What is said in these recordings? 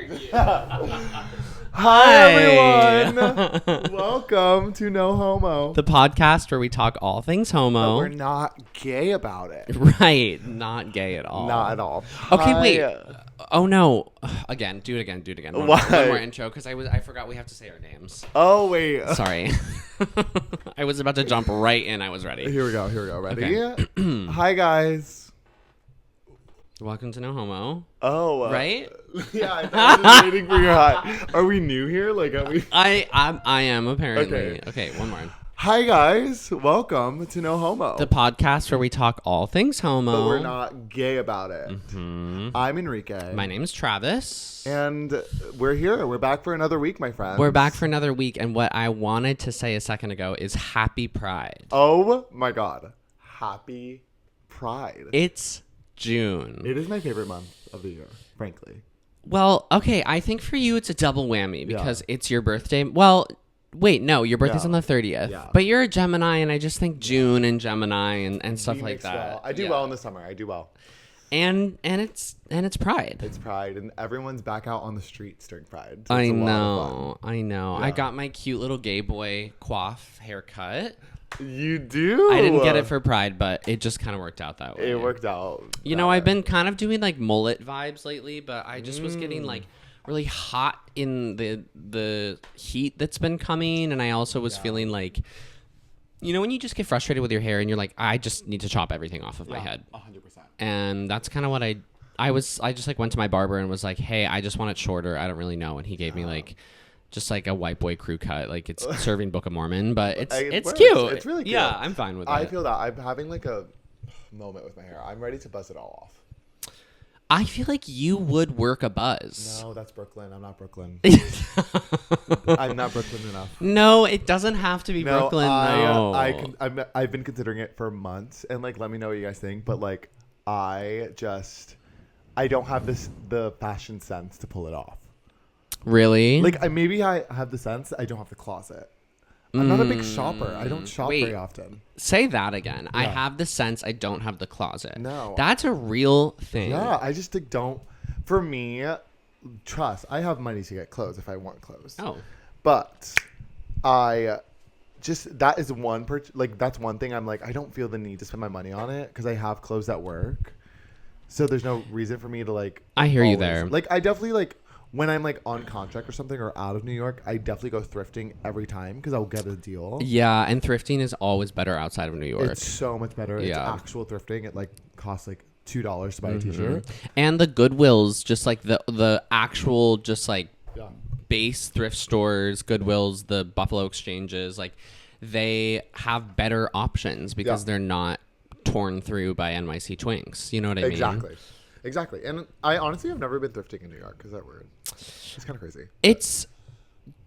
Thank you. Hi, everyone. Welcome to No Homo. The podcast where we talk all things But homo. we're not gay about it. Right. Not gay at all. Not at all. Okay, Hi. wait. Oh, no. Again. Do it again. One more intro, because I forgot we have to say our names. Oh, wait. Sorry. I was about to jump right in. I was ready. Here we go. Ready? Okay. Hi, guys. Welcome to No Homo. Oh. Right? Yeah, I was just waiting for your hi. Are we new here? Like, are we? I am apparently. Okay, one more. Hi, guys. Welcome to No Homo. The podcast where we talk all things homo. But we're not gay about it. Mm-hmm. I'm Enrique. My name's Travis. And we're here. We're back for another week, my friends. We're back for another week. And what I wanted to say a second ago is Happy Pride. Oh, my God. Happy Pride. It's June. It is my favorite month of the year, frankly. Well, okay. I think for you it's a double whammy because it's your birthday. Well, wait, no. Your birthday's on the 30th. Yeah. But you're a Gemini, and I just think June and Gemini and stuff like that. Well. I do well in the summer. I do well. And it's Pride. It's Pride, and everyone's back out on the streets during Pride. So I it's a lot know. of fun. I know. Yeah. I got my cute little gay boy coif haircut. You do? I didn't get it for Pride, but it just kind of worked out that way. It worked out. You know, I've been kind of doing like mullet vibes lately, but I just was getting like really hot in the heat that's been coming, and I also was feeling like, you know, when you just get frustrated with your hair and you're like, I just need to chop everything off of my head. 100%. And that's kind of what I just like went to my barber and was like, hey, I just want it shorter. I don't really know. And he gave me like just like a white boy crew cut, like it's serving Book of Mormon, but it's works. cute. It's really cute. Yeah, I'm fine with it. I feel that I'm having like a moment with my hair. I'm ready to buzz it all off. I feel like you would work a buzz. No, that's Brooklyn. I'm not Brooklyn. I'm not Brooklyn enough. No, it doesn't have to be Brooklyn. No, I've been considering it for months, and like, let me know what you guys think. But like, I don't have the fashion sense to pull it off. Really? Like, maybe I have the sense. I don't have the closet. I'm not a big shopper. I don't shop very often. Say that again. Yeah. I have the sense. I don't have the closet. No. That's a real thing. Yeah, I just don't. For me, trust, I have money to get clothes if I want clothes. Oh. But that is that's one thing I'm like, I don't feel the need to spend my money on it because I have clothes at work. So there's no reason for me to like. I hear you there. Like, I definitely like. When I'm like on contract or something or out of New York, I definitely go thrifting every time because I'll get a deal. Yeah, and thrifting is always better outside of New York. It's so much better. Yeah. It's actual thrifting. It like costs like $2 to buy a t-shirt. And the Goodwills, just like the actual just like base thrift stores, Goodwills, the Buffalo Exchanges, like they have better options because they're not torn through by NYC twinks. You know what I mean? Exactly. And I honestly have never been thrifting in New York. Is that weird? It's kind of crazy. It's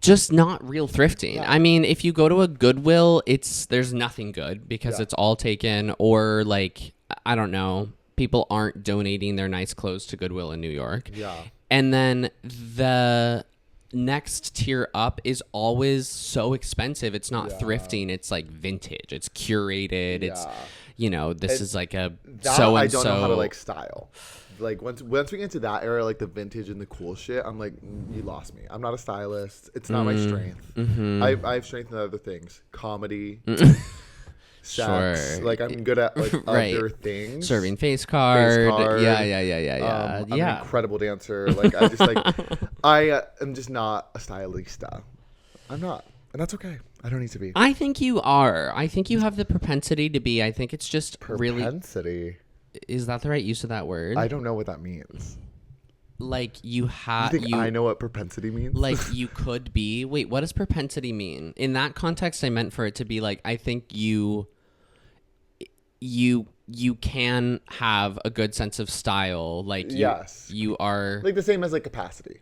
just not real thrifting. Yeah. I mean, if you go to a Goodwill, there's nothing good because it's all taken, or like, I don't know, people aren't donating their nice clothes to Goodwill in New York. Yeah. And then the next tier up is always so expensive. It's not thrifting. It's like vintage. It's curated. Yeah. It's, you know, this is like a so-and-so. I don't know how to like style. Like once we get into that era, like the vintage and the cool shit, I'm like, you lost me. I'm not a stylist. It's not my strength. Mm-hmm. I have strength in other things, comedy, sex. Like I'm good at like other things. Serving face card. Yeah. I'm an incredible dancer. Like I just like I am just not a stylista. I'm not, and that's okay. I don't need to be. I think you are. I think you have the propensity to be. I think it's just propensity. Is that the right use of that word? I don't know what that means. Like you have. I know what propensity means. Like you could be. Wait, what does propensity mean? In that context, I meant for it to be like, I think you can have a good sense of style. Like you are like the same as like capacity.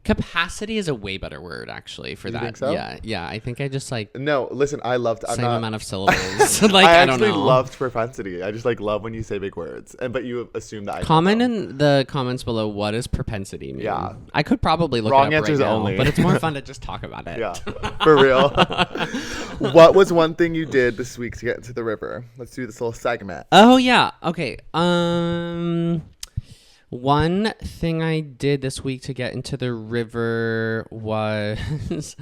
Capacity is a way better word, actually, for that. Think so? Yeah. I think I just like. No, listen. I loved same amount of syllables. Like I don't know. actually loved propensity. I just like love when you say big words, but you assume that. Comment in the comments below. What does propensity mean? Yeah, I could probably look wrong it up answers right now, only, but it's more fun to just talk about it. Yeah, for real. What was one thing you did this week to get into the river? Let's do this little segment. Oh yeah. Okay. One thing I did this week to get into the river was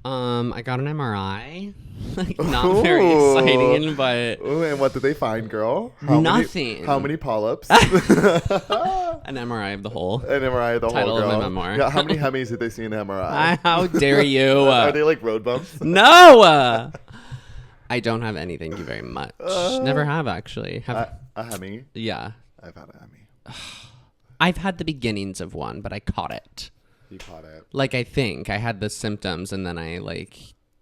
I got an MRI. Like, not very exciting, but... Ooh, and what did they find, girl? Nothing. How many polyps? An MRI of the whole. An MRI of the Title whole, girl. of my memoir. Yeah, how many Hemis did they see in the MRI? How dare you? Are they like road bumps? No! I don't have any, thank you very much. Never have, actually. A Hemi? Yeah. I've had a Hemi. I've had the beginnings of one, but I caught it. You caught it. Like, I think I had the symptoms, and then I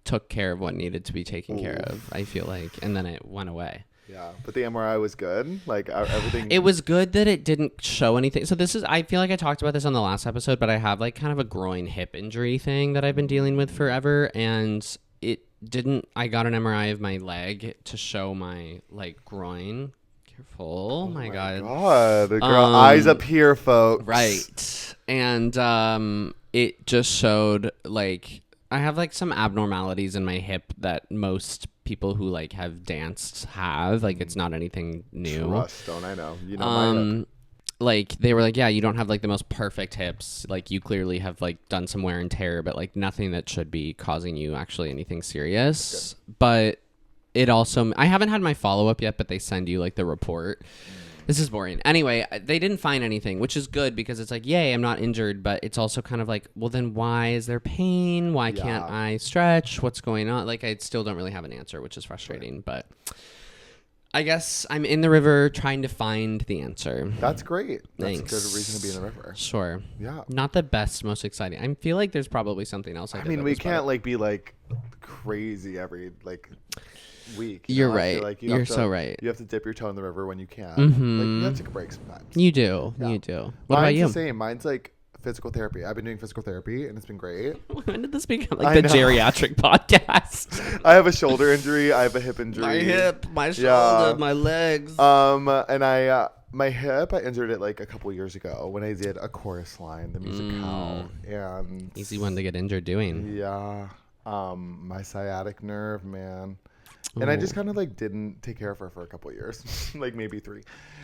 took care of what needed to be taken care of, I feel like, and then it went away. Yeah, but the MRI was good. Like, everything. It was good that it didn't show anything. So I feel like I talked about this on the last episode, but I have like kind of a groin hip injury thing that I've been dealing with forever, and I got an MRI of my leg to show my like groin. Careful. Oh my God. Girl, eyes up here, folks. Right. And it just showed like I have like some abnormalities in my hip that most people who like have danced have. Like, it's not anything new. Trust, don't I know? You know my hip. Like, they were like, yeah, you don't have like the most perfect hips. Like, you clearly have like done some wear and tear, but like nothing that should be causing you actually anything serious. Good. But it also, I haven't had my follow-up yet, but they send you like the report. This is boring. Anyway, they didn't find anything, which is good because it's like, yay, I'm not injured. But it's also kind of like, well, then why is there pain? Why can't I stretch? What's going on? Like, I still don't really have an answer, which is frustrating. Right. But I guess I'm in the river trying to find the answer. That's great. Thanks. That's a good reason to be in the river. Sure. Yeah. Not the best, most exciting. I feel like there's probably something else I mean, we can't like be like crazy every like week. You're right. Like, you're so right. You have to dip your toe in the river when you can. Mm-hmm. Like, you have to take a break sometimes. You do. Yeah. You do. What about you? Mine's the same. Mine's like physical therapy. I've been doing physical therapy and it's been great. When did this become like the geriatric podcast? I have a shoulder injury. I have a hip injury. My hip, my shoulder, my legs. And my hip, I injured it like a couple years ago when I did a chorus line, the musicale. And easy one to get injured doing. Yeah. My sciatic nerve, man. And I just kind of like didn't take care of her for a couple of years, like maybe 3.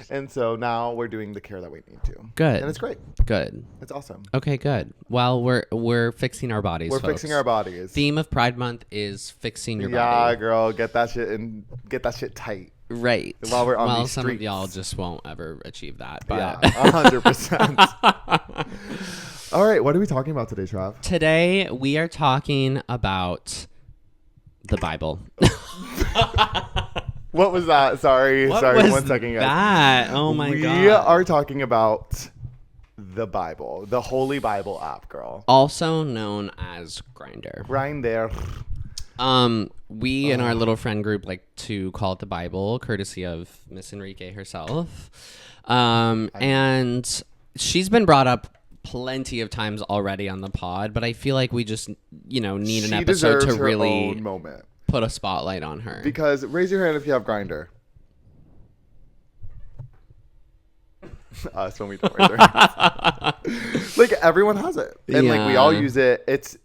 And so now we're doing the care that we need to. Good. And it's great. Good. It's awesome. Okay, good. Well, we're fixing our bodies. We're folks. fixing our bodies. Theme of Pride Month is fixing your body. Yeah, girl, get that shit tight. Right. While we're on these some streets. Of y'all just won't ever achieve that. But. Yeah, 100%. All right, what are we talking about today, Trav? Today we are talking about the Bible. What was that? Sorry, 1 second, guys. That? Oh my God. We are talking about the Bible, the Holy Bible app, girl. Also known as Grindr. Grindr. We in our little friend group like to call it the Bible, courtesy of Miss Enrique herself. And she's been brought up plenty of times already on the pod, but I feel like we just, need an episode to really moment. Put a spotlight on her. Because raise your hand if you have Grindr. Us when we don't raise our hands. Like, everyone has it. And like we all use it. It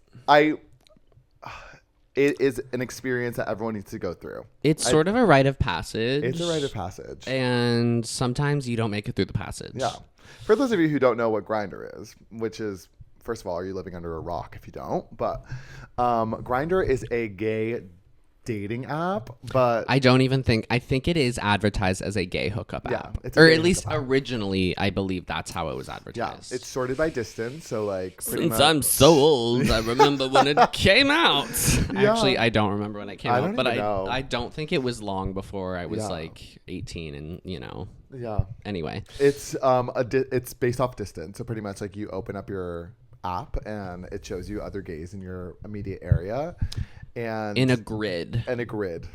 is an experience that everyone needs to go through. It's sort of a rite of passage. It's a rite of passage. And sometimes you don't make it through the passage. Yeah. For those of you who don't know what Grindr is, which is, first of all, are you living under a rock if you don't? But Grindr is a gay dating app, but I think it is advertised as a gay hookup app. Or at least originally, I believe that's how it was advertised. Yeah, it's sorted by distance, so like since I'm so old, I remember when it came out. Yeah. Actually, I don't remember when it came out, but I don't think it was long before I was like 18 and Yeah. Anyway, it's it's based off distance, so pretty much like you open up your app and it shows you other gays in your immediate area. And in a grid.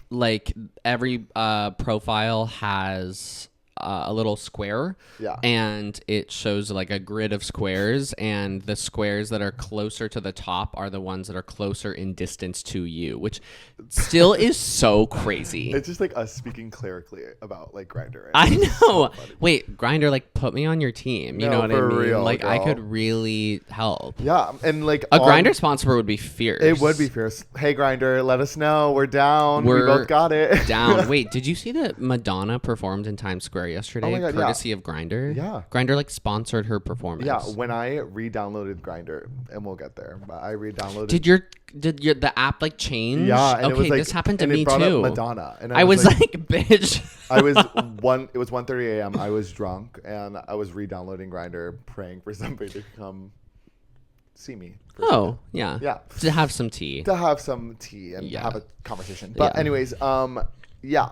Like every profile has a little square. Yeah. And it shows like a grid of squares, and the squares that are closer to the top are the ones that are closer in distance to you, which still is so crazy. It's just like us speaking clerically about like Grindr. I know. So wait, Grindr, like put me on your team. You know what I mean? Real, like girl. I could really help. Yeah, and like a Grindr sponsor would be fierce. It would be fierce. Hey Grindr, let us know. We're down. We both got it. Down. Wait, did you see that Madonna performed in Times Square story yesterday, Oh my God, courtesy of Grindr. Yeah. Grindr like sponsored her performance. Yeah, when I re-downloaded Grindr, and we'll get there, but I re-downloaded. Did the app like change? Yeah, and okay, it was like, this happened to and me it brought too. up Madonna, and I was like, bitch. It was 1:30 a.m. I was drunk, and I was re-downloading Grindr, praying for somebody to come see me. Yeah. To have some tea. To have some tea and have a conversation. But anyways, yeah.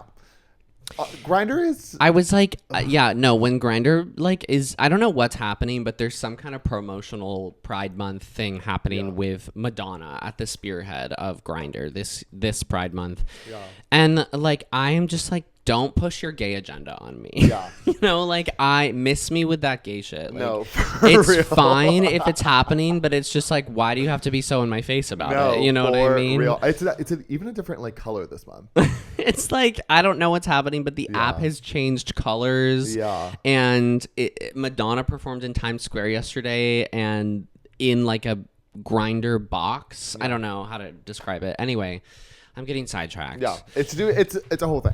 Grindr is. I was like, when Grindr like is, I don't know what's happening, but there's some kind of promotional Pride Month thing happening with Madonna at the spearhead of Grindr this Pride Month. Yeah. And like, I am just like, don't push your gay agenda on me. Yeah. Like I miss me with that gay shit. Like, no, it's real. fine if it's happening, but it's just like, why do you have to be so in my face about it? You know what I mean? Real. It's even a different like color this month. It's like, I don't know what's happening, but the app has changed colors. Yeah. And Madonna performed in Times Square yesterday and in like a Grindr box. I don't know how to describe it. Anyway, I'm getting sidetracked. Yeah. It's a whole thing.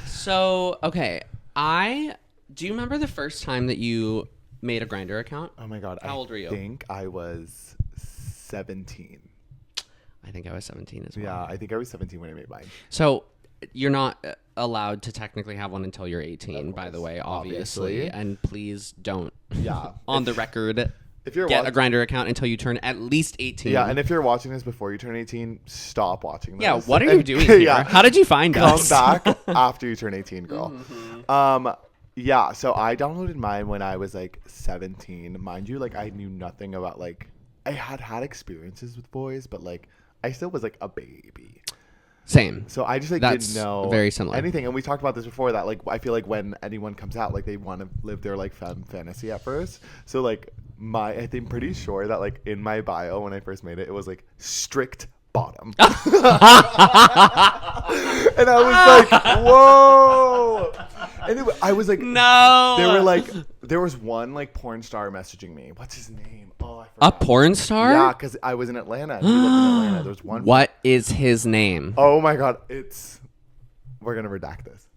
So, okay. Do you remember the first time that you made a Grindr account? Oh my God. How old were you? I think I was 17. I think I was 17 as well. Yeah, I think I was 17 when I made mine. So you're not allowed to technically have one until you're 18, by the way, obviously. And please don't, on the record, if you're get a Grindr account until you turn at least 18. Yeah, and if you're watching this before you turn 18, stop watching this. Yeah, what are you doing here? How did you find us? Come back after you turn 18, girl. Mm-hmm. Yeah, so I downloaded mine when I was like 17. Mind you, like I knew nothing about like, I had experiences with boys, but like I still was like a baby. Same. So I just like didn't know very similar anything, and we talked about this before that like I feel like when anyone comes out, like they want to live their like femme fantasy at first. So like I think pretty sure that like in my bio when I first made it, it was like strict bottom, and I was like, whoa. Anyway, I was like, no. There was one like porn star messaging me. What's his name? Oh, I forgot. A porn star? Yeah, because I was in Atlanta. He lived in Atlanta. There's one. What is his name? Oh my God, we're gonna redact this.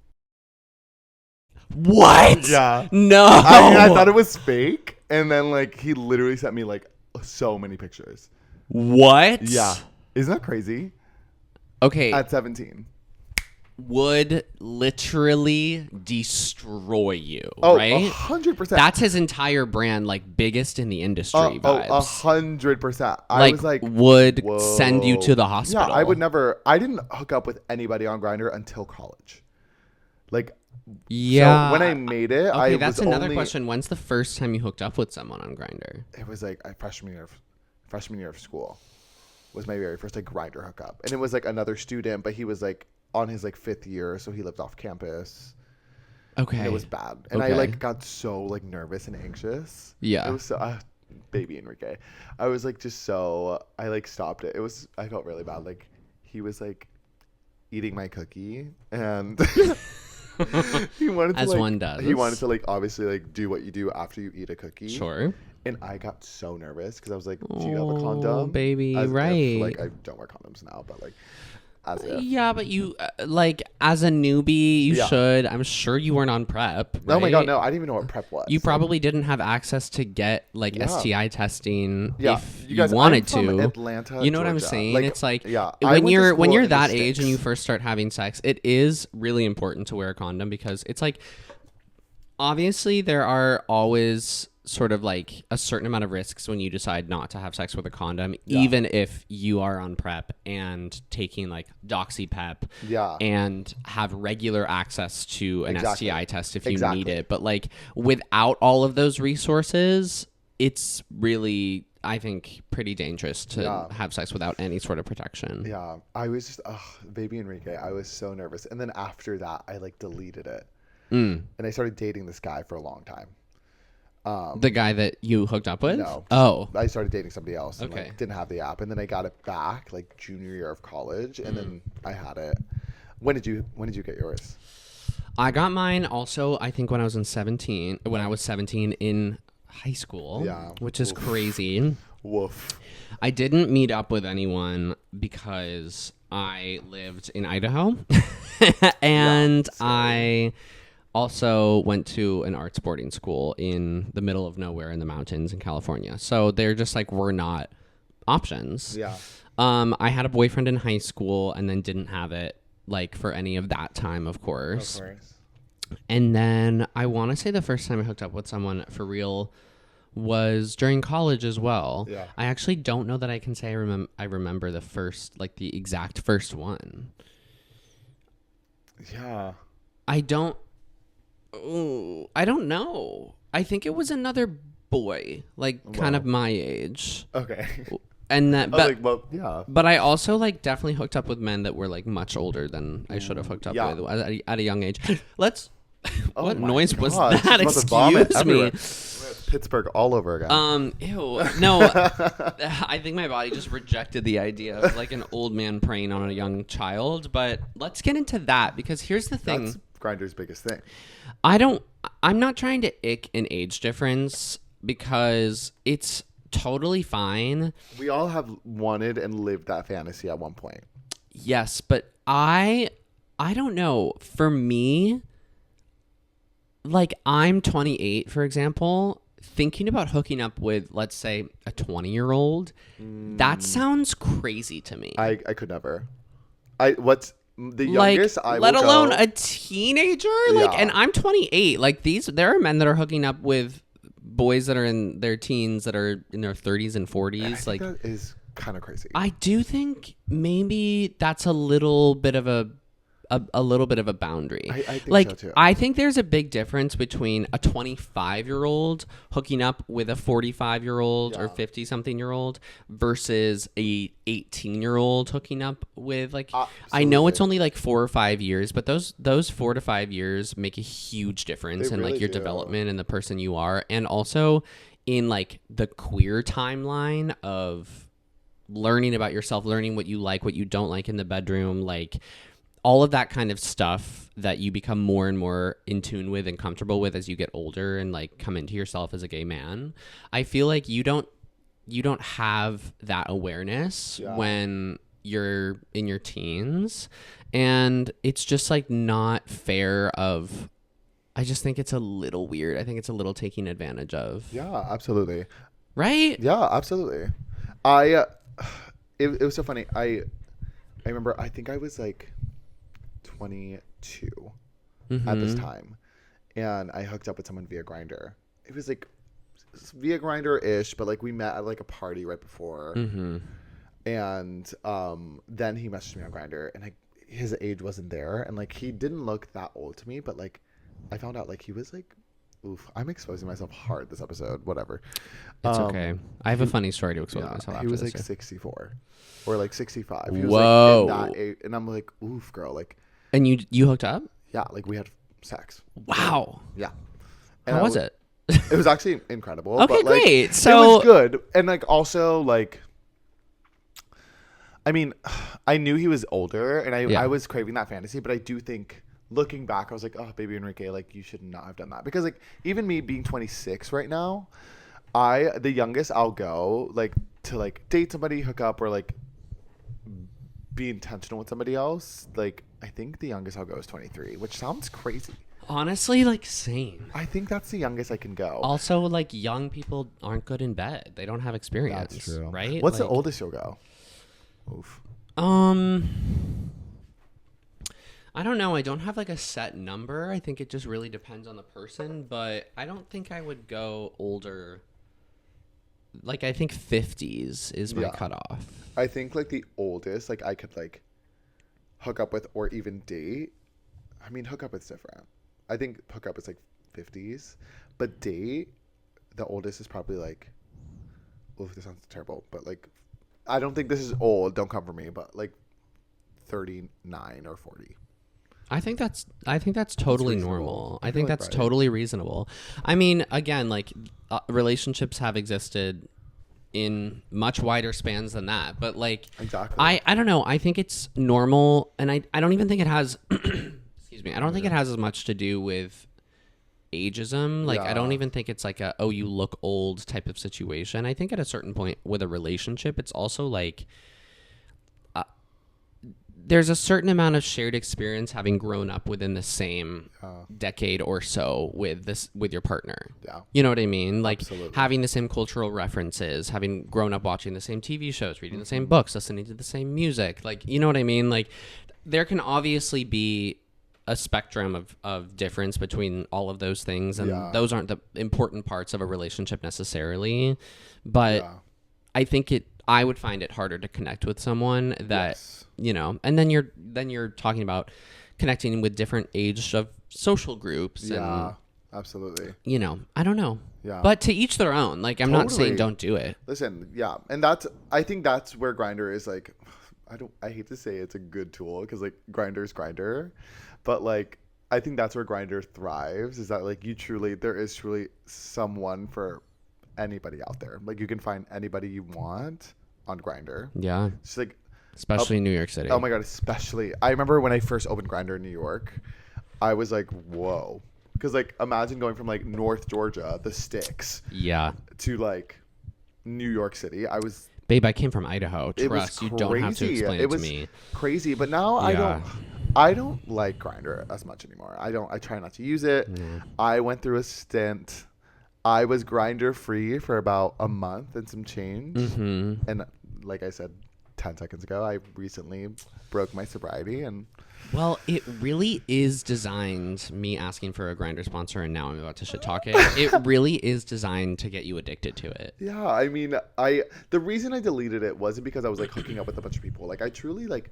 What? Yeah. No. I thought it was fake, and then like he literally sent me like so many pictures. What? Yeah. Isn't that crazy? Okay. At 17. Would literally destroy you, Oh, right? 100%. That's his entire brand, like biggest in the industry vibes. 100%. I was like, would send you to the hospital. Yeah, I didn't hook up with anybody on Grindr until college. Like, yeah. So when I made it, okay, that's another question. When's the first time you hooked up with someone on Grindr? It was like freshman year of school was my very first like Grindr hookup, and it was like another student, but he was like on his like 5th year, so he lived off campus. Okay. And it was bad, and I like got so like nervous and anxious. Yeah. It was so baby Enrique. I was like just so I like stopped it. I felt really bad. Like he was like eating my cookie, and he wanted to, as like, one does. He wanted to like obviously like do what you do after you eat a cookie. Sure. And I got so nervous because I was like, "Do you have a condom, baby?" As right. If, like I don't wear condoms now, but like as if. Yeah, but you like as a newbie, you should. I'm sure you weren't on PrEP. Right? Oh my God, no! I didn't even know what PrEP was. You probably didn't have access to get like STI testing if you guys, wanted I'm from to. Atlanta, you know Georgia. what I'm saying? Like, it's like yeah, when you're that age and you first start having sex, it is really important to wear a condom because it's like obviously there are always sort of like a certain amount of risks when you decide not to have sex with a condom, even if you are on PrEP and taking like DoxyPep and have regular access to an STI test if you need it. But like without all of those resources, it's really, I think, pretty dangerous to have sex without any sort of protection. Yeah. I was just, baby Enrique, I was so nervous. And then after that, I like deleted it. And I started dating this guy for a long time. The guy that you hooked up with? No. Oh. I started dating somebody else and okay. like, didn't have the app. And then I got it back like junior year of college. And then I had it. When did you get yours? I got mine also, I think when I was 17 in high school, which is crazy. Woof. I didn't meet up with anyone because I lived in Idaho and I also went to an arts boarding school in the middle of nowhere in the mountains in California. So they're just like, we're not options. Yeah. I had a boyfriend in high school and then didn't have it like for any of that time, of course. Of course. And then I want to say the first time I hooked up with someone for real was during college as well. Yeah. I actually don't know that I can say I remember the first, like the exact first one. Yeah. I don't know. I think it was another boy, like kind of my age. Okay. And that, but, like, well, yeah. but I also like definitely hooked up with men that were like much older than I should have hooked up with at a young age. Let's. What noise was that? Excuse me. Pittsburgh all over again. Ew. No, I think my body just rejected the idea of like an old man preying on a young child. But let's get into that because here's the thing. That's Grindr's biggest thing. I'm not trying to ick an age difference because it's totally fine. We all have wanted and lived that fantasy at one point. Yes, but I don't know. For me, like I'm 28, for example, thinking about hooking up with, let's say, a 20-year-old, that sounds crazy to me. I could never. What's the youngest like, I will let alone go, a teenager? Like, and I'm 28. Like there are men that are hooking up with boys that are in their teens that are in their 30s and 40s. Like that is kind of crazy. I do think maybe that's a little bit of a little bit of a boundary. I think like, so too. I think there's a big difference between a 25-year-old hooking up with a 45-year-old or 50-something-year-old versus a 18-year-old hooking up with like. Absolutely. I know it's only like 4 or 5 years, but those 4 to 5 years make a huge difference in like your development and the person you are, and also in like the queer timeline of learning about yourself, learning what you like, what you don't like in the bedroom, like. All of that kind of stuff that you become more and more in tune with and comfortable with as you get older and like come into yourself as a gay man. I feel like you don't have that awareness when you're in your teens, and it's just like not fair of. I just think it's a little weird. I think it's a little taking advantage of. Yeah, absolutely. Right? Yeah, absolutely. It was so funny. I remember. I think I was like 22 at this time, and I hooked up with someone via Grindr. It was like via Grindr-ish, but like we met at like a party right before, and then he messaged me on Grindr, and his age wasn't there, and like he didn't look that old to me, but like I found out like he was like, oof, I'm exposing myself hard this episode. Whatever. It's okay. I have a funny story to expose myself after he was this, like 64 or like 65. He was Whoa. like in that age, and I'm like, oof, girl, like. And you hooked up? Yeah, like we had sex. Wow. Yeah. And how was it? It was actually incredible. Okay, but, like, great. So it was good, and like also like, I mean, I knew he was older, and I was craving that fantasy, but I do think looking back, I was like, oh, baby Enrique, like you should not have done that, because like even me being 26 right now, the youngest I'll go like to like date somebody, hook up, or like be intentional with somebody else, like I think the youngest I'll go is 23, which sounds crazy. Honestly, like same. I think that's the youngest I can go. Also, like young people aren't good in bed. They don't have experience. That's true. Right? What's like, the oldest you'll go? Oof. I don't know. I don't have like a set number. I think it just really depends on the person, but I don't think I would go older. Like I think 50s is my cutoff. I think like the oldest like I could like hook up with or even date. I mean, hook up is different. I think hook up is like 50s, but date, the oldest is probably like, oof, this sounds terrible, but like, I don't think this is old. Don't come for me, but like 39 or 40. I think that's totally normal. I think that's right. totally reasonable. I mean, again, like relationships have existed in much wider spans than that, but like exactly. I don't know. I think it's normal, and I don't even think it has excuse me. I don't think it has as much to do with ageism. Like I don't even think it's like a you look old type of situation. I think at a certain point with a relationship, it's also like there's a certain amount of shared experience having grown up within the same decade or so with your partner. Yeah. You know what I mean? Like Absolutely. having the same cultural references, having grown up watching the same TV shows, reading the same books, listening to the same music. Like, you know what I mean? Like there can obviously be a spectrum of difference between all of those things, and those aren't the important parts of a relationship necessarily. But I think I would find it harder to connect with someone that, you know, and then you're talking about connecting with different age of social groups. Yeah, and, absolutely. You know, I don't know. Yeah. But to each their own. Like, I'm not saying don't do it. Listen, yeah. And I think that's where Grindr is like, I hate to say it's a good tool because like Grindr's Grindr, but like, I think that's where Grindr thrives, is that like there is truly someone for anybody out there. Like you can find anybody you want on Grindr. Yeah. It's like, especially in New York City. Oh my God, especially. I remember when I first opened Grindr in New York, I was like, whoa. Because like, imagine going from like North Georgia, the sticks. Yeah. To like New York City. Babe, I came from Idaho. Trust, you don't have to explain it to me. Crazy, but now I don't like Grindr as much anymore. I try not to use it. I went through a stint. I was Grindr free for about a month and some change. And like I said 10 seconds ago, I recently broke my sobriety. And well, it really is designed, me asking for a Grindr sponsor and now I'm about to shit talk it. It really is designed to get you addicted to it. Yeah, I mean, the reason I deleted it wasn't because I was like hooking up with a bunch of people. Like I truly like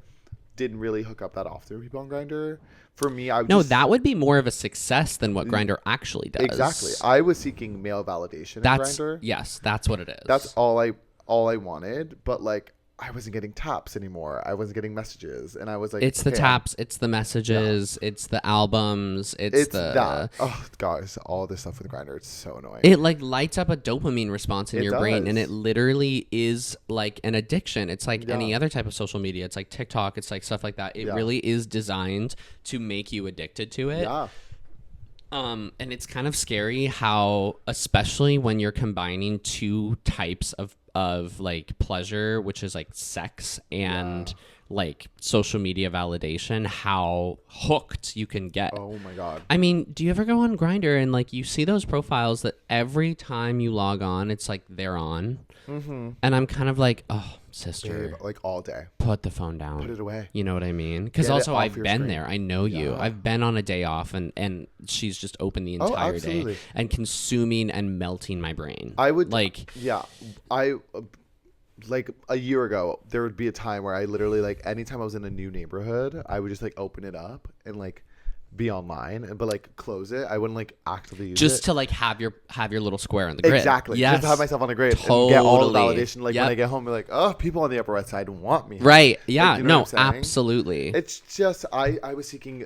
didn't really hook up that often with people on Grindr. For me, that would be more of a success than what Grindr actually does. Exactly. I was seeking male validation in Grindr. Yes, that's what it is. That's all I wanted, but like I wasn't getting taps anymore. I wasn't getting messages, and I was like, it's the taps, it's the messages, it's the albums, it's the that. Oh guys, all this stuff with Grindr, it's so annoying. It like lights up a dopamine response in your brain, and it literally is like an addiction. It's like any other type of social media. It's like TikTok. It's like stuff like that. It really is designed to make you addicted to it. Yeah. And it's kind of scary how, especially when you're combining two types of like pleasure, which is like sex and like social media validation, how hooked you can get. Oh my God. I mean, do you ever go on Grindr and like you see those profiles that every time you log on, it's like they're on? And I'm kind of like, oh, sister, Babe, like all day. Put the phone down. Put it away. You know what I mean? Because also I've been there. I know you. I've been on a day off and she's just open the entire day and consuming and melting my brain. I would like, like a year ago, there would be a time where I literally like anytime I was in a new neighborhood, I would just like open it up and like be online, but like close it. I wouldn't like actively use just it. to like have your little square on the grid. Exactly. Yes. Just to have myself on the grid Totally. and get all the validation. Like when I get home, be like, oh, people on the Upper West Side want me. Right. Yeah. Like, you know absolutely. It's just I was seeking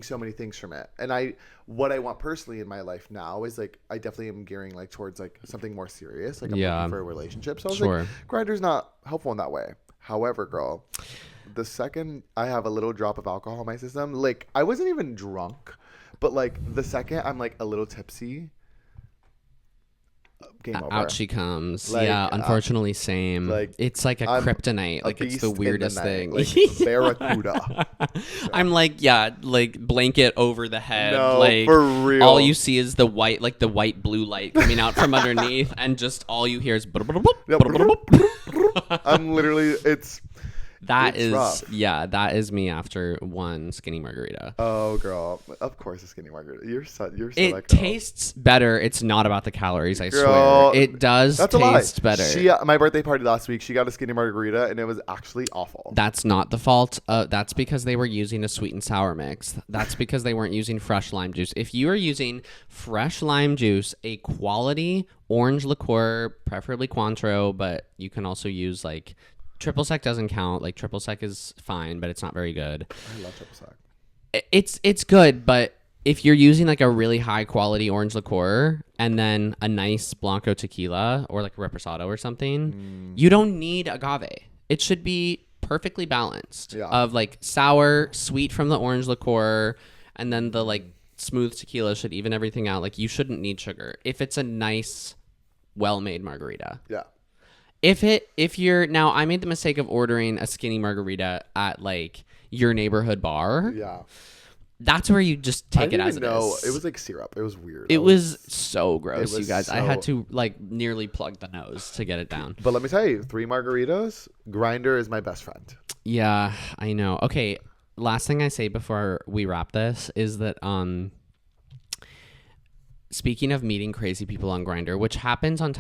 so many things from it, and what I want personally in my life now is like I definitely am gearing like towards like something more serious. Like I'm looking for a relationship. So I was like, Grindr's not helpful in that way. However, girl, the second I have a little drop of alcohol in my system, like I wasn't even drunk, but like the second I'm like a little tipsy, game over. Out she comes. Like, unfortunately, same. Like, it's like a kryptonite. Like it's the weirdest thing. Like barracuda. I'm like, like blanket over the head. No, like for real. All you see is the white blue light coming out from underneath, and just all you hear is. I'm literally That rough. That is me after one skinny margarita. Oh, girl. Of course a skinny margarita. You're so it tastes better. It's not about the calories, I swear. It does taste better. My birthday party last week, she got a skinny margarita, and it was actually awful. That's not the fault. That's because they were using a sweet and sour mix. That's because they weren't using fresh lime juice. If you are using fresh lime juice, a quality orange liqueur, preferably Cointreau, but you can also use like... Triple sec doesn't count. Like triple sec is fine, but it's not very good. I love triple sec. It's good, but if you're using like a really high quality orange liqueur and then a nice Blanco tequila or like a Reposado or something, you don't need agave. It should be perfectly balanced of like sour, sweet from the orange liqueur, and then the like smooth tequila should even everything out. Like you shouldn't need sugar if it's a nice, well-made margarita. Yeah. if you're now, I made the mistake of ordering a skinny margarita at like your neighborhood bar. Yeah. That's where you just take it as it is. It was like syrup. It was weird. It was so gross, you guys. I so- had to like nearly plug the nose to get it down. But let me tell you, 3 margaritas, Grinder is my best friend. Yeah, I know. Okay, last thing I say before we wrap this is that speaking of meeting crazy people on Grindr, which happens from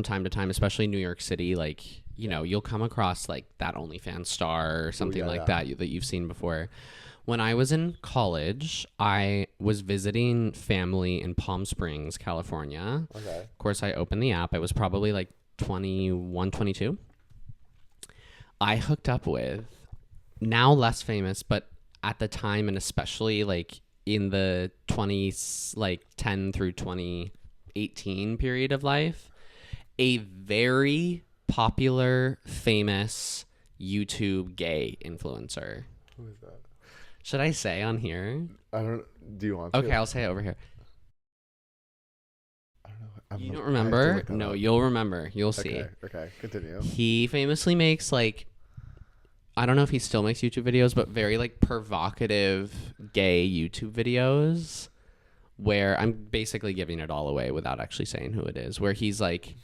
time to time, especially in New York City, like, you know, you'll come across like that OnlyFans star or something that you've seen before. When I was in college, I was visiting family in Palm Springs, California. Okay. Of course, I opened the app. I was probably like 21, 22. I hooked up with, now less famous, but at the time, and especially like in the 20s, like 10 through 2018 period of life, a very popular, famous YouTube gay influencer. Who is that? Should I say on here? I don't. Do you want to? Okay, I'll say it over here. I don't know. You don't remember? No, you'll remember. You'll see. Okay. Continue. He famously makes like, I don't know if he still makes YouTube videos, but very like provocative gay YouTube videos where I'm basically giving it all away without actually saying who it is, where he's like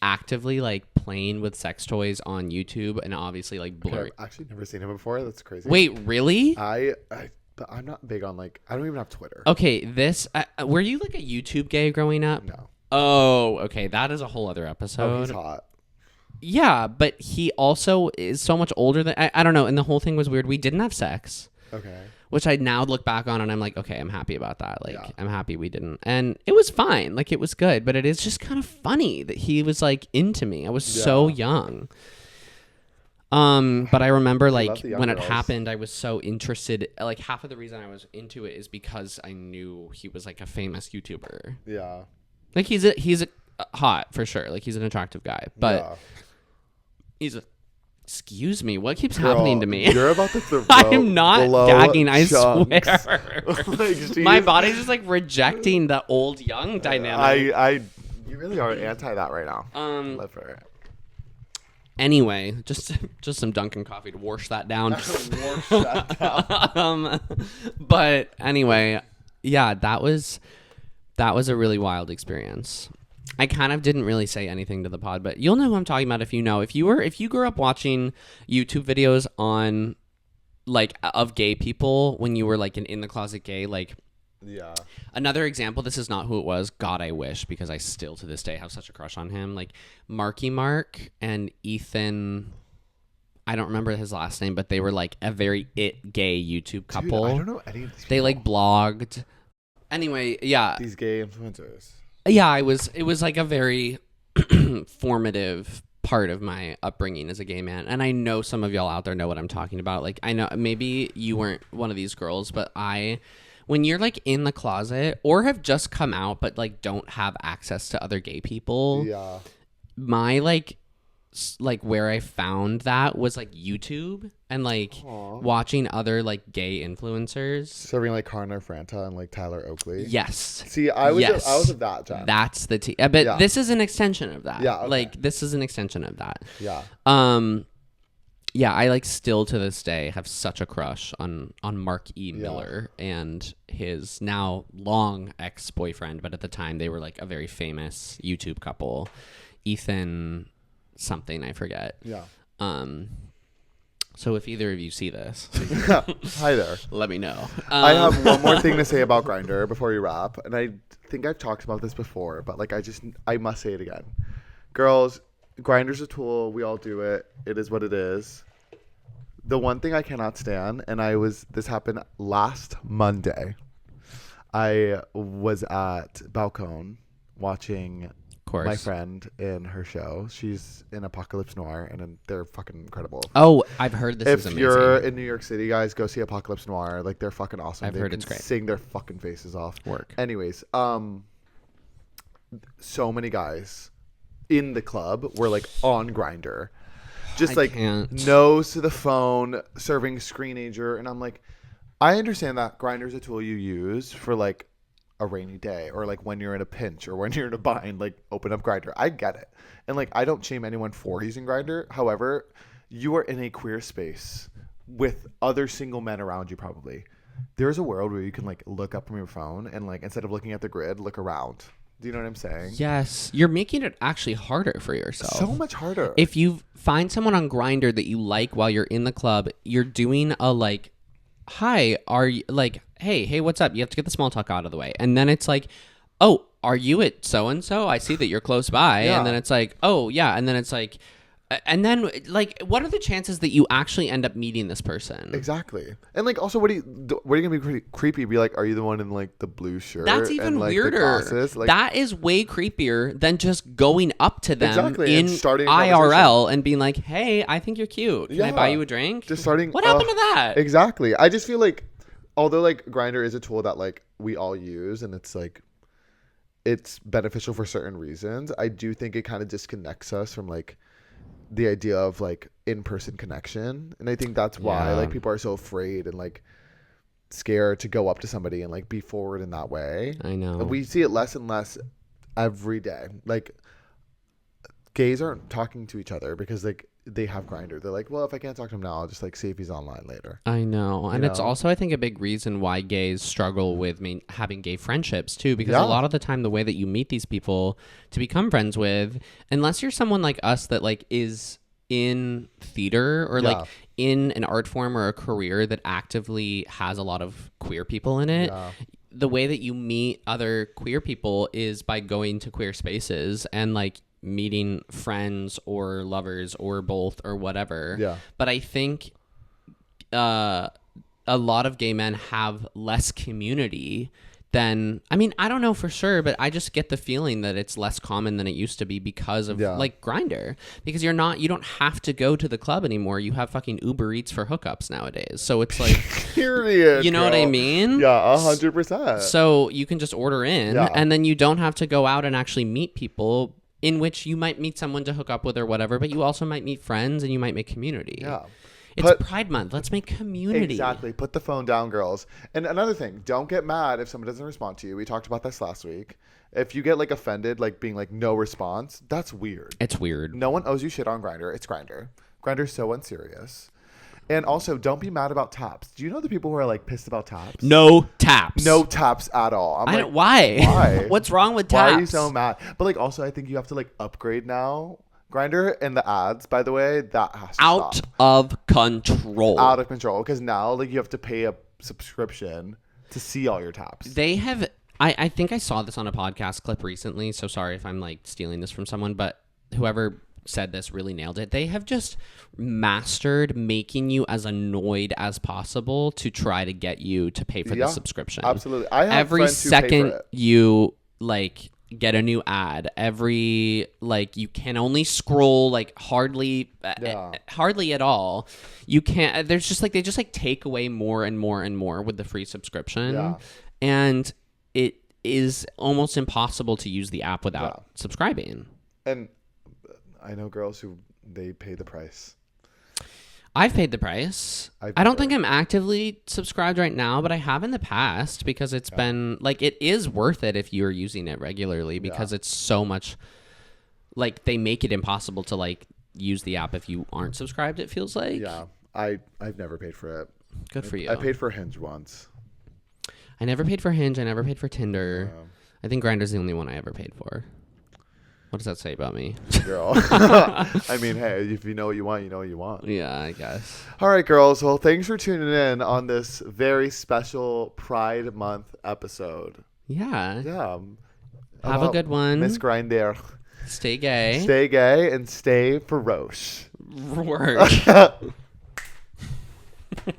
actively like playing with sex toys on YouTube and obviously like blurry. I've actually never seen him before. That's crazy. Wait, really? But I'm not big on like, I don't even have Twitter. Okay, were you like a YouTube gay growing up? No. Oh, okay. That is a whole other episode. Oh, he's hot. Yeah, but he also is so much older than I don't know. And the whole thing was weird. We didn't have sex. Okay. Which I now look back on and I'm like, okay, I'm happy about that. Like, I'm happy we didn't. And it was fine. Like, it was good. But it is just kind of funny that he was like into me. I was so young. But I remember like when it happened, I was so interested. Like half of the reason I was into it is because I knew he was like a famous YouTuber. Yeah. Like he's a hot for sure. Like he's an attractive guy, but excuse me, what keeps happening to me? You're about to throw. I'm not gagging, I chunks. swear. Like, my body's just like rejecting the old young dynamic. You really are anti that right now. Love for it. Anyway, just some Dunkin' coffee to wash that down. But anyway, yeah, that was a really wild experience. I kind of didn't really say anything to the pod, but you'll know who I'm talking about if you know. If you grew up watching YouTube videos on like of gay people when you were like an in the closet gay, like another example, this is not who it was. God, I wish, because I still to this day have such a crush on him. Like Marky Mark and Ethan, I don't remember his last name, but they were like a very gay YouTube couple. Dude, I don't know any of these people. They like blogged. Anyway, yeah. These gay influencers. Yeah, it was like a very formative part of my upbringing as a gay man. And I know some of y'all out there know what I'm talking about. Like, I know maybe you weren't one of these girls, but when you're like in the closet or have just come out but like don't have access to other gay people, my like where I found that was like YouTube and like watching other like gay influencers serving like Connor Franta and like Tyler Oakley. Yes. See, I was of that time. That's the but this is an extension of that. Yeah. Okay. Like this is an extension of that. Yeah. Yeah, I like still to this day have such a crush on Mark E. Miller and his now long ex-boyfriend, but at the time they were like a very famous YouTube couple, Ethan something, I forget. Yeah. So if either of you see this, hi there. Let me know. I have one more thing to say about Grindr before we wrap, and I think I've talked about this before, but like I must say it again. Girls, Grindr's a tool. We all do it. It is what it is. The one thing I cannot stand, and this happened last Monday. I was at Balcone watching my friend in her show. She's in Apocalypse Noir, and they're fucking incredible. Oh, I've heard this is amazing. If you're in New York City, guys, go see Apocalypse Noir. Like, they're fucking awesome. I've heard it's great. Sing their fucking faces off. Work. Anyways, so many guys in the club were like on Grindr, just nose to the phone, serving screenager, and I'm like, I understand that Grindr's a tool you use for like a rainy day or like when you're in a pinch or when you're in a bind, like open up Grindr. I get it. And like, I don't shame anyone for using Grindr. However, you are in a queer space with other single men around you probably. There's a world where you can like look up from your phone and like instead of looking at the grid, look around. Do you know what I'm saying? Yes. You're making it actually harder for yourself. So much harder. If you find someone on Grindr that you like while you're in the club, you're doing a like, hi, are you like, hey, what's up? You have to get the small talk out of the way. And then it's like, oh, are you at so-and-so? I see that you're close by. Yeah. And then it's like, oh, yeah. And then it's like, and then like, what are the chances that you actually end up meeting this person? Exactly. And like, also, what are you gonna be creepy? Be like, are you the one in like the blue shirt? That's even and, like, weirder. The glasses? Like, that is way creepier than just going up to them exactly. in and starting a IRL and being like, hey, I think you're cute. Can I Yeah. buy you a drink? Just starting. What happened to that? Exactly. I just feel like, although like Grindr is a tool that like we all use and it's like, it's beneficial for certain reasons, I do think it kind of disconnects us from like the idea of like in-person connection. And I think that's why like people are so afraid and like scared to go up to somebody and like be forward in that way. I know. And we see it less and less every day. Like gays aren't talking to each other because like they have Grindr. They're like, well, if I can't talk to him now, I'll just like see if he's online later. I know. And You it's know? also, I think, a big reason why gays struggle with having gay friendships, too. Because a lot of the time, the way that you meet these people to become friends with, unless you're someone like us that, like, is in theater or, like, in an art form or a career that actively has a lot of queer people in it, the way that you meet other queer people is by going to queer spaces and, like, meeting friends or lovers or both or whatever. Yeah. But I think a lot of gay men have less community than, I mean, I don't know for sure, but I just get the feeling that it's less common than it used to be because of like Grindr. Because you don't have to go to the club anymore. You have fucking Uber Eats for hookups nowadays. So it's like, period. you know what I mean? Yeah, 100%. So you can just order in and then you don't have to go out and actually meet people, in which you might meet someone to hook up with or whatever, but you also might meet friends and you might make community. Yeah. It's Pride Month. Let's make community. Exactly. Put the phone down, girls. And another thing, don't get mad if someone doesn't respond to you. We talked about this last week. If you get like offended, like being like no response, that's weird. It's weird. No one owes you shit on Grindr. It's Grindr. Grindr's so unserious. And also, don't be mad about taps. Do you know the people who are like pissed about taps? No taps. No taps at all. I'm like, why? Why? What's wrong with taps? Why are you so mad? But like, also, I think you have to like upgrade now. Grindr and the ads, by the way, that has to Out stop. of control. Out of control. Because now, like, you have to pay a subscription to see all your taps. They have. I think I saw this on a podcast clip recently. So sorry if I'm like stealing this from someone, but whoever said this really nailed it. They have just mastered making you as annoyed as possible to try to get you to pay for the subscription. Absolutely. I have every friends who pay for second it. you like get a new ad, every like you can only scroll like hardly at all. You can't. There's just like they just like take away more and more and more with the free subscription, and it is almost impossible to use the app without subscribing. And I know girls who they pay the price. I've paid the price. I don't think I'm actively subscribed right now, but I have in the past because it's been like it is worth it if you're using it regularly because it's so much like they make it impossible to like use the app if you aren't subscribed, it feels like. Yeah. I've never paid for it. Good for you. I paid for Hinge once. I never paid for Hinge. I never paid for Tinder. I think Grindr's the only one I ever paid for. What does that say about me? Girl. I mean, hey, if you know what you want, you know what you want. Yeah, I guess. All right, girls. Well, thanks for tuning in on this very special Pride Month episode. Yeah. Yeah. Have a good one. Miss Grindr. Stay gay. Stay gay and stay ferocious. Word.